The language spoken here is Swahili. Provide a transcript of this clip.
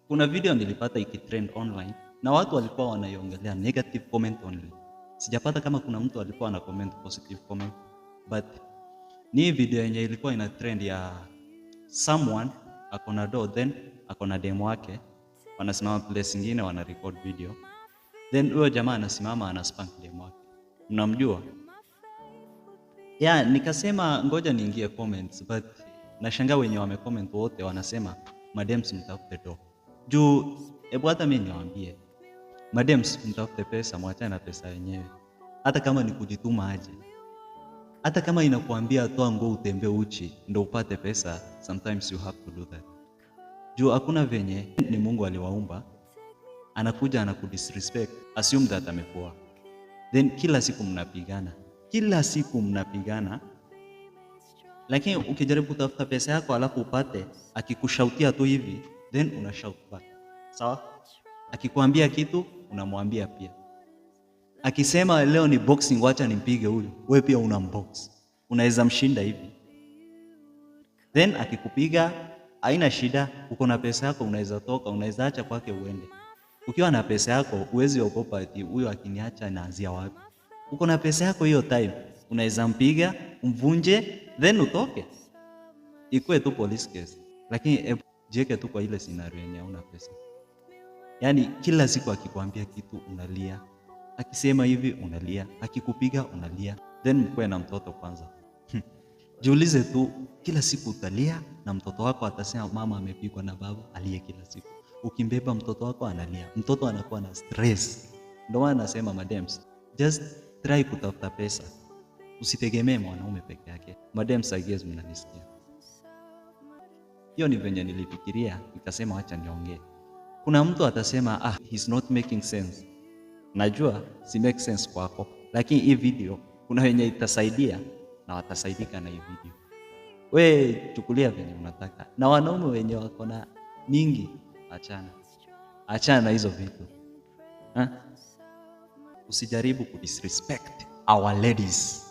Kuna video nilipata ikitrend online na watu walikuwa wanaiongelea negative comment only. Sijapata kama kuna mtu alikuwa ana comment positive comment, but ni video yenye ilikuwa ina trend ya someone akona door, then akona demo wake wanasimama place nyingine wana record video, then huyo jamaa anasimama anaspank demo wake. Mnamjua? Nikasema ngoja niingie comments, but nashangaa wenye wamecomment wote wanasema madems mtafute door. Juu hata mimi niwaambie, madems mtafute pesa, mwachane na pesa yenyewe. Hata kama ni kujituma aje, hata kama inakuambia toa nguo utembee uchi ndio upate pesa, sometimes you have to do that. Juu hakuna venye ni Mungu aliwaumba anakuja anakudisrespect, assume that amekuwa, then kila siku mnapigana, lakini ukijaribu kutafuta pesa yako alafu upate, akikushautia tu hivi, then una shout back. Sawa? Akikwambia kitu unamwambia pia. Akisema leo ni boxing, wacha nimpige huyu, wewe pia unambox. Unaweza mshinda hivi. Then akikupiga haina shida, uko na pesa yako, unaweza toka, unaweza acha kwake uende. Ukiwa na pesa yako huwezi ogopa ati huyu akiniacha naanzia wapi. Uko na pesa yako, hiyo time unaweza mpiga, umvunje, then utoke. Ikuwe tu police case. Lakini jiweke tu kwa ile scenario yenye una pesa. Yaani kila siku akikwambia kitu unalia, akisema hivi unalia, akikupiga unalia, then mkwe na mtoto kwanza. Jiulize tu, kila siku utalia na mtoto wako atasema mama amepigwa na baba, alie kila siku. Ukimbeba mtoto wako analia, mtoto anakuwa na stress. Ndio maana nasema madems, just try kutafuta pesa. Usitegemee mwanaume peke yake. Madems, I guess mnanisikia. Hiyo ni venye nilifikiria, nikasema acha niongee. Kuna mtu atasema he's not making sense. Najua si make sense kwako, lakini hii video kuna wenye itasaidia na watasaidika na hii video. We chukulia venye unataka. Na wanaume wenye wako na mingi, achana na hizo vitu. Usijaribu kudisrespect our ladies.